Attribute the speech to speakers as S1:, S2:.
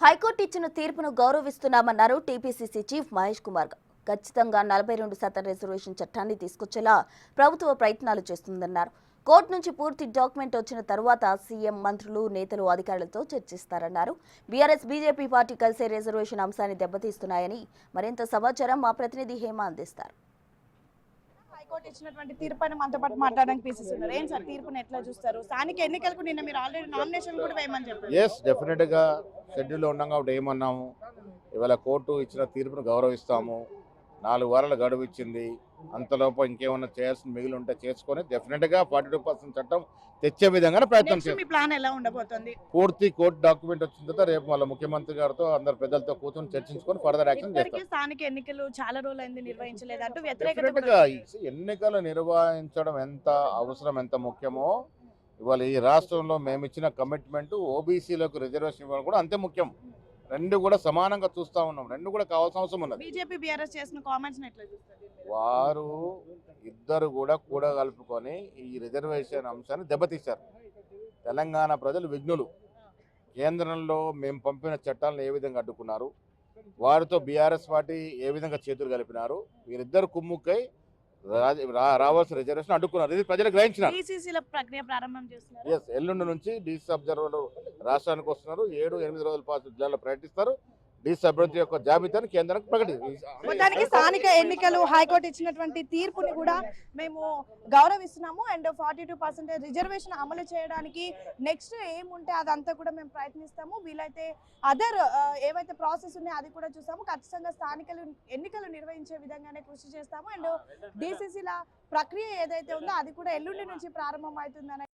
S1: High court ఇచ్చిన తీర్పును గౌరవిస్తున్నామన్నారు TPCC chief Mahesh Kumar. ఖచ్చితంగా 42% రిజర్వేషన్ చట్టాన్ని తీసుకొచ్చేలా ప్రభుత్వ ప్రయత్నాలు చేస్తుందన్నారు. కోర్టు నుంచి పూర్తి డాక్యుమెంట్ వచ్చిన తరువాత సీఎం, మంత్రులు, నేతలు, అధికారులతో చర్చిస్తారన్నారు. బీఆర్ఎస్, బీజేపీ పార్టీ కలిసే రిజర్వేషన్ అంశాన్ని దెబ్బతీస్తున్నాయని మరింత సమాచారం మా ప్రతినిధి హేమ అందిస్తారు.
S2: హైకోర్టు ఇచ్చినటువంటి తీర్పుపైన మనతో పాటు మాట్లాడడానికి పీసీసీ ఉన్నారు. ఏం సార్ తీర్పుని ఎట్లా చూస్తారు? స్థానిక ఎన్నికలకు నిన్న మీరు ఆల్రెడీ నామినేషన్ కూడా వేయమని చెప్పారు.
S3: డెఫినెట్ గా షెడ్యూల్లో ఉన్నాం కాబట్టి ఏమన్నాము, ఇవాళ కోర్టు ఇచ్చిన తీర్పును గౌరవిస్తాము. 4 వారాల గడువు ఇచ్చింది, అంతలోపు ఇంకేమన్నా చేయాల్సిన మిగిలి ఉంటే చేసుకొని డెఫినెట్ గా 42% చట్టం తెచ్చే విధంగా ప్రయత్నం చేస్తాం.
S2: మీ ప్లాన్ ఎలా ఉండబోతోంది?
S3: పూర్తి కోర్టు డాక్యుమెంట్ వచ్చిన తర్వాత రేపు మళ్ళీ ముఖ్యమంత్రి గారితో అందరు పెద్దలతో కూర్చొని చర్చించుకొని ఫర్దర్ యాక్షన్ చేస్తాం.
S2: స్థానిక ఎన్నికలు చాలా రోజులు అయింది నిర్వహించలేదంటూ వ్యతిరేకత
S3: డెఫినెట్ గా ఎన్నికలు నిర్వహించడం ఎంత అవసరం, ఎంత ముఖ్యమో ఇవాళ ఈ రాష్ట్రంలో మేము ఇచ్చిన కమిట్మెంట్ ఓబీసీలకు రిజర్వేషన్ ఇవ్వడం కూడా అంతే ముఖ్యం. రెండు కూడా సమానంగా చూస్తా ఉన్నాం, రెండు కూడా కావాల్సిన అవసరం ఉన్నది.
S2: బీజేపీ బీఆర్ఎస్ చేసిన కామెంట్స్ ఎట్లా చూస్తారు?
S3: వారు ఇద్దరు కూడా కలుపుకొని ఈ రిజర్వేషన్ అంశాన్ని దెబ్బతీశారు. తెలంగాణ ప్రజలు విఘ్నులు. కేంద్రంలో మేము పంపిన చట్టాలను ఏ విధంగా అడ్డుకున్నారు, వారితో బీఆర్ఎస్ పార్టీ ఏ విధంగా చేతులు కలిపినారు, వీరిద్దరు కుమ్ముక్కై రావాల్సిన రిజర్వేషన్ అడ్డుకున్నారు. ఇది ప్రజలు గ్రహించినారు.
S2: ప్రక్రియ ప్రారంభం చేస్తున్నారు.
S3: ఎల్లుండి నుంచి డీసీ అబ్జర్వర్లు రాష్ట్రానికి వస్తున్నారు. 7-8 రోజుల పాటు జిల్లాలో పర్యటిస్తారు. డీసీ అభ్యర్థి యొక్క జాబితాను కేంద్రానికి
S2: మొత్తానికి స్థానిక ఎన్నికలు హైకోర్టు ఇచ్చినటువంటి తీర్పుని కూడా మేము గౌరవిస్తున్నాము. అండ్ 42% రిజర్వేషన్ అమలు చేయడానికి నెక్స్ట్ ఏముంటే అదంతా కూడా మేము ప్రయత్నిస్తాము. వీలైతే అదర్ ఏవైతే ప్రాసెస్ ఉన్నాయో అది కూడా చూస్తాము. ఖచ్చితంగా ఎన్నికలు నిర్వహించే విధంగానే కృషి చేస్తాము. అండ్ డీసీసీల ప్రక్రియ ఏదైతే ఉందో అది కూడా ఎల్లుండి నుంచి ప్రారంభం అవుతుందని